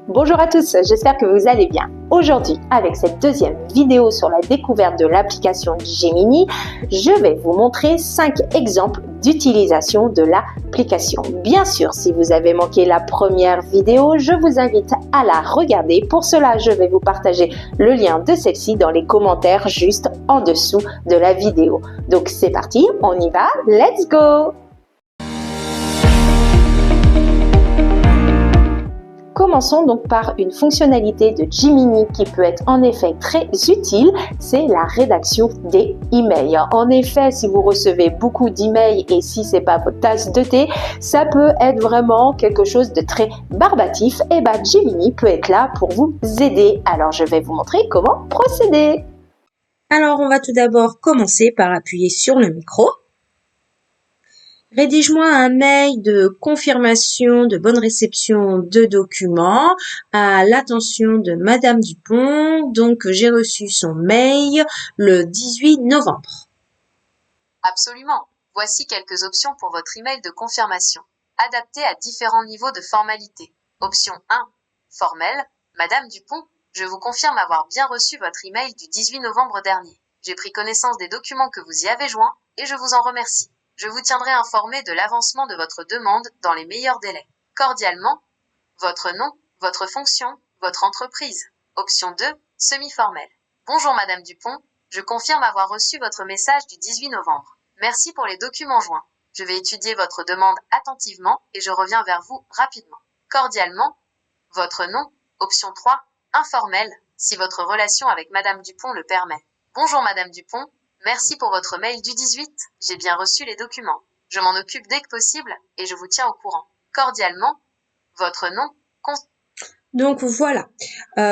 Bonjour à tous, j'espère que vous allez bien. Aujourd'hui, avec cette deuxième vidéo sur la découverte de l'application Gemini, je vais vous montrer 5 exemples d'utilisation de l'application. Bien sûr, si vous avez manqué la première vidéo, je vous invite à la regarder. Pour cela, je vais vous partager le lien de celle-ci dans les commentaires juste en dessous de la vidéo. Donc c'est parti, on y va, let's go! Commençons donc par une fonctionnalité de Gemini qui peut être en effet très utile, c'est la rédaction des emails. En effet, si vous recevez beaucoup d'emails et si c'est pas votre tasse de thé, ça peut être vraiment quelque chose de très barbatif. Et Gemini peut être là pour vous aider. Alors je vais vous montrer comment procéder. Alors on va tout d'abord commencer par appuyer sur le micro. Rédige-moi un mail de confirmation de bonne réception de documents à l'attention de Madame Dupont. Donc, j'ai reçu son mail le 18 novembre. Absolument. Voici quelques options pour votre email de confirmation, adapté à différents niveaux de formalité. Option 1. Formel. Madame Dupont, je vous confirme avoir bien reçu votre email du 18 novembre dernier. J'ai pris connaissance des documents que vous y avez joints et je vous en remercie. Je vous tiendrai informé de l'avancement de votre demande dans les meilleurs délais. Cordialement, votre nom, votre fonction, votre entreprise. Option 2, semi-formel. Bonjour Madame Dupont, je confirme avoir reçu votre message du 18 novembre. Merci pour les documents joints. Je vais étudier votre demande attentivement et je reviens vers vous rapidement. Cordialement, votre nom. Option 3, informel, si votre relation avec Madame Dupont le permet. Bonjour Madame Dupont, merci pour votre mail du 18. J'ai bien reçu les documents. Je m'en occupe dès que possible et je vous tiens au courant. Cordialement, votre nom. Donc voilà,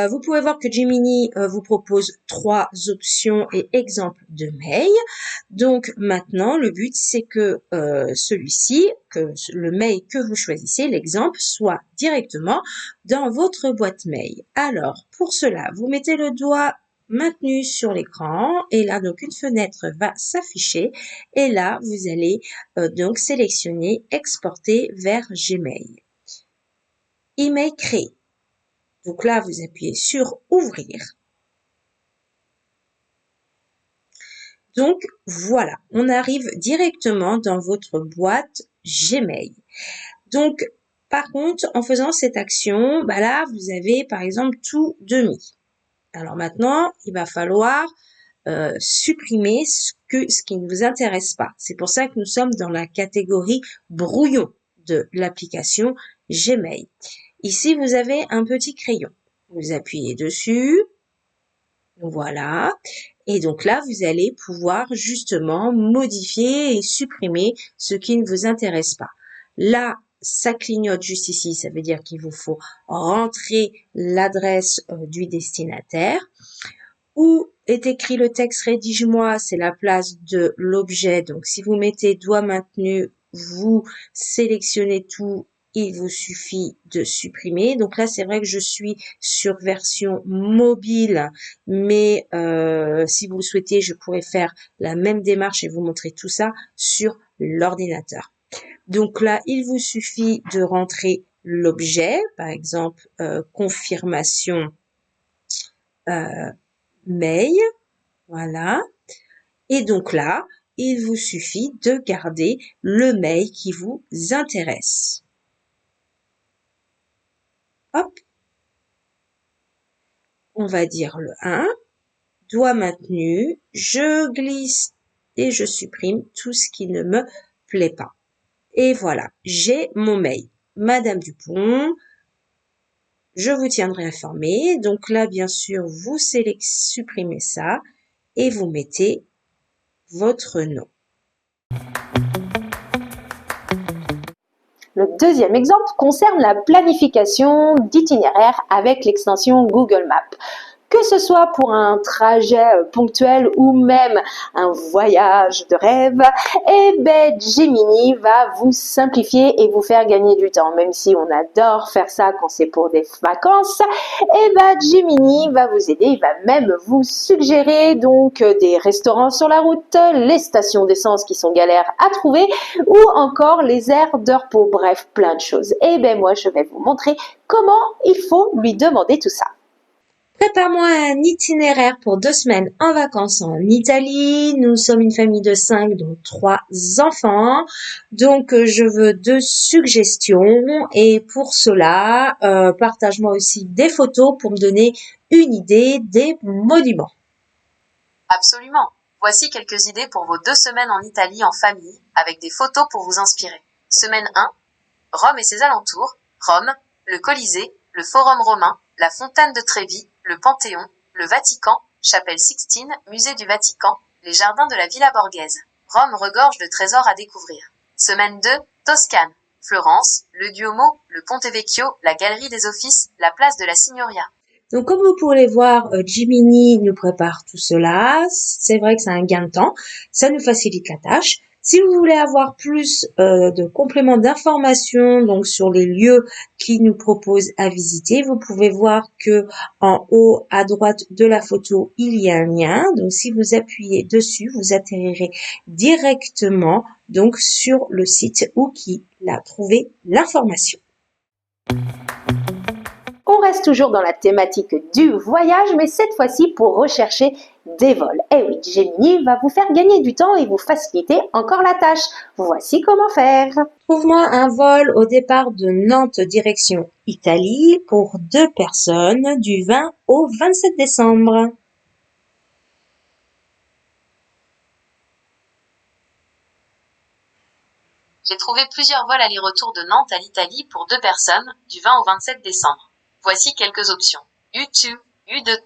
vous pouvez voir que Gemini vous propose 3 options et exemples de mail. Donc maintenant, le but c'est que celui-ci, que le mail que vous choisissez, l'exemple, soit directement dans votre boîte mail. Alors pour cela, vous mettez le doigt maintenu sur l'écran et là donc une fenêtre va s'afficher et là vous allez donc sélectionner exporter vers Gmail. Email créé. Donc là, vous appuyez sur ouvrir. Donc voilà, on arrive directement dans votre boîte Gmail. Donc par contre, en faisant cette action, là, vous avez par exemple tout de mis. Alors maintenant, il va falloir supprimer ce qui ne vous intéresse pas. C'est pour ça que nous sommes dans la catégorie brouillon de l'application Gmail. Ici, vous avez un petit crayon. Vous appuyez dessus. Voilà. Et donc là, vous allez pouvoir justement modifier et supprimer ce qui ne vous intéresse pas. Là, ça clignote juste ici. Ça veut dire qu'il vous faut rentrer l'adresse du destinataire. Où est écrit le texte rédige-moi, c'est la place de l'objet. Donc, si vous mettez doigt maintenu, vous sélectionnez tout. Il vous suffit de supprimer. Donc là, c'est vrai que je suis sur version mobile, mais si vous le souhaitez, je pourrais faire la même démarche et vous montrer tout ça sur l'ordinateur. Donc là, il vous suffit de rentrer l'objet, par exemple, confirmation mail, voilà. Et donc là, il vous suffit de garder le mail qui vous intéresse. Hop, on va dire le 1, doigt maintenu, je glisse et je supprime tout ce qui ne me plaît pas. Et voilà, j'ai mon mail. Madame Dupont, je vous tiendrai informé. Donc là, bien sûr, vous supprimez ça et vous mettez votre nom. Le deuxième exemple concerne la planification d'itinéraires avec l'extension Google Maps. que ce soit pour un trajet ponctuel ou même un voyage de rêve, eh ben Gemini va vous simplifier et vous faire gagner du temps. Même si on adore faire ça quand c'est pour des vacances, eh ben Gemini va vous aider, il va même vous suggérer donc des restaurants sur la route, les stations d'essence qui sont galères à trouver ou encore les aires de repos, bref, plein de choses. Et ben moi je vais vous montrer comment il faut lui demander tout ça. Prépare-moi un itinéraire pour 2 semaines en vacances en Italie. Nous sommes une famille de 5, donc 3 enfants. Donc, je veux 2 suggestions. Et pour cela, partage-moi aussi des photos pour me donner une idée des monuments. Absolument. Voici quelques idées pour vos 2 semaines en Italie en famille, avec des photos pour vous inspirer. Semaine 1, Rome et ses alentours. Rome, le Colisée, le Forum romain, la Fontaine de Trévi, le Panthéon, le Vatican, Chapelle Sixtine, Musée du Vatican, les jardins de la Villa Borghese. Rome regorge de trésors à découvrir. Semaine 2, Toscane, Florence, le Duomo, le Ponte Vecchio, la Galerie des Offices, la place de la Signoria. Donc, comme vous pourrez voir, Gemini nous prépare tout cela. C'est vrai que c'est un gain de temps. Ça nous facilite la tâche. Si vous voulez avoir plus de compléments d'informations donc sur les lieux qu'il nous propose à visiter, vous pouvez voir que en haut à droite de la photo, il y a un lien. Donc, si vous appuyez dessus, vous atterrirez directement donc sur le site où il a trouvé l'information. On reste toujours dans la thématique du voyage, mais cette fois-ci pour rechercher des vols. Et oui, Gemini va vous faire gagner du temps et vous faciliter encore la tâche. Voici comment faire. Trouve-moi un vol au départ de Nantes direction Italie pour 2 personnes du 20 au 27 décembre. J'ai trouvé plusieurs vols aller-retour de Nantes à l'Italie pour 2 personnes, du 20 au 27 décembre. Voici quelques options. U2, U2.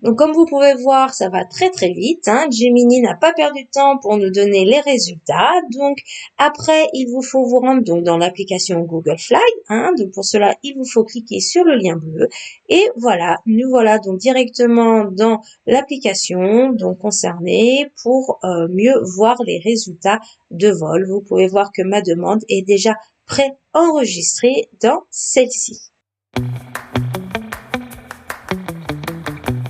Donc, comme vous pouvez voir, ça va très très vite. Gemini n'a pas perdu de temps pour nous donner les résultats. Donc, après, il vous faut vous rendre donc dans l'application Google Fly. Donc, pour cela, il vous faut cliquer sur le lien bleu. Et voilà, nous voilà donc directement dans l'application donc concernée pour mieux voir les résultats de vol. Vous pouvez voir que ma demande est déjà pré-enregistrée dans celle-ci.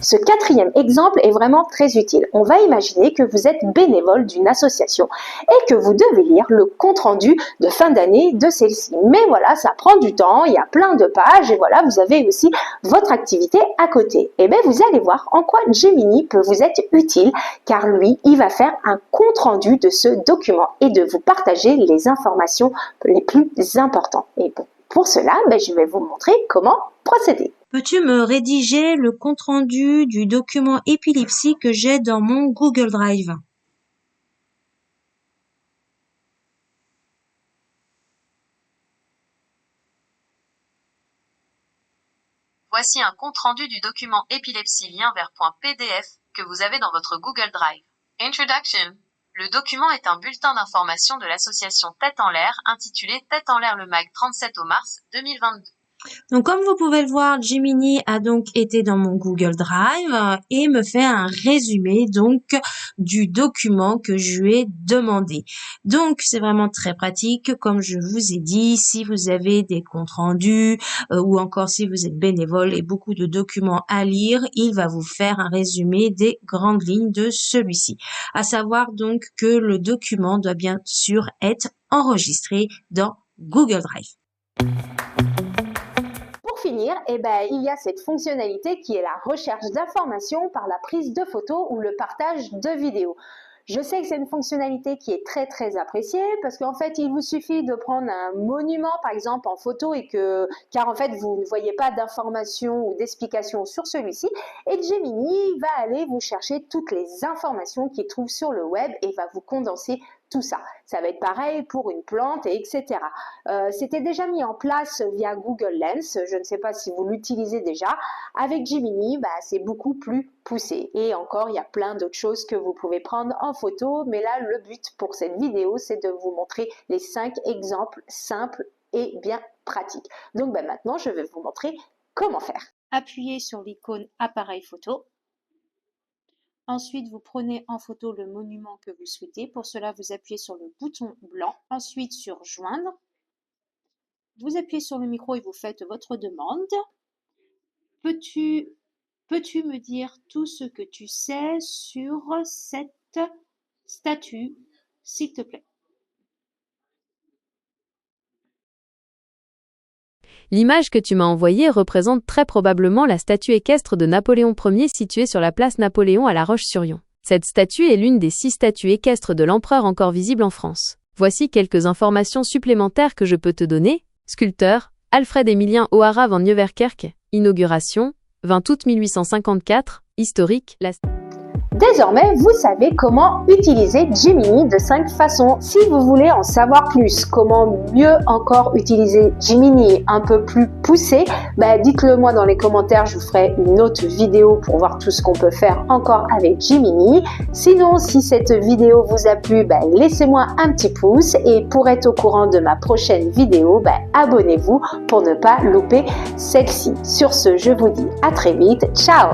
Ce quatrième exemple est vraiment très utile. On va imaginer que vous êtes bénévole d'une association et que vous devez lire le compte-rendu de fin d'année de celle-ci. Mais voilà, ça prend du temps, il y a plein de pages et voilà, vous avez aussi votre activité à côté. Et bien, vous allez voir en quoi Gemini peut vous être utile car lui, il va faire un compte-rendu de ce document et de vous partager les informations les plus importantes. Et pour cela, je vais vous montrer comment procéder. Peux-tu me rédiger le compte-rendu du document épilepsie que j'ai dans mon Google Drive? Voici un compte-rendu du document épilepsie lien vers .pdf que vous avez dans votre Google Drive. Introduction. Le document est un bulletin d'information de l'association Tête en l'air intitulé Tête en l'air le MAG 37 au mars 2022. Donc, comme vous pouvez le voir, Gemini a donc été dans mon Google Drive et me fait un résumé donc du document que je lui ai demandé. Donc, c'est vraiment très pratique. Comme je vous ai dit, si vous avez des comptes rendus ou encore si vous êtes bénévole et beaucoup de documents à lire, il va vous faire un résumé des grandes lignes de celui-ci. À savoir donc que le document doit bien sûr être enregistré dans Google Drive. Pour finir, il y a cette fonctionnalité qui est la recherche d'informations par la prise de photos ou le partage de vidéos. Je sais que c'est une fonctionnalité qui est très très appréciée parce qu'en fait il vous suffit de prendre un monument par exemple en photo car en fait vous ne voyez pas d'informations ou d'explications sur celui-ci et Gemini va aller vous chercher toutes les informations qu'il trouve sur le web et va vous condenser tout ça. Ça va être pareil pour une plante et etc. C'était déjà mis en place via Google Lens. Je ne sais pas si vous l'utilisez déjà. Avec Gemini, c'est beaucoup plus poussé. Et encore, il y a plein d'autres choses que vous pouvez prendre en photo. Mais là, le but pour cette vidéo, c'est de vous montrer les 5 exemples simples et bien pratiques. Donc maintenant, je vais vous montrer comment faire. Appuyez sur l'icône appareil photo Ensuite, vous prenez en photo le monument que vous souhaitez. Pour cela, vous appuyez sur le bouton blanc, ensuite sur Joindre. Vous appuyez sur le micro et vous faites votre demande. Peux-tu me dire tout ce que tu sais sur cette statue, s'il te plaît? L'image que tu m'as envoyée représente très probablement la statue équestre de Napoléon Ier située sur la place Napoléon à La Roche-sur-Yon. Cette statue est l'une des 6 statues équestres de l'empereur encore visibles en France. Voici quelques informations supplémentaires que je peux te donner. Sculpteur, Alfred-Émilien O'Hara van Nieuwerkerk. Inauguration, 20 août 1854. Historique, Désormais, vous savez comment utiliser Gemini de 5 façons. Si vous voulez en savoir plus, comment mieux encore utiliser Gemini un peu plus poussé, dites-le moi dans les commentaires, je vous ferai une autre vidéo pour voir tout ce qu'on peut faire encore avec Gemini. Sinon, si cette vidéo vous a plu, laissez-moi un petit pouce et pour être au courant de ma prochaine vidéo, abonnez-vous pour ne pas louper celle-ci. Sur ce, je vous dis à très vite. Ciao!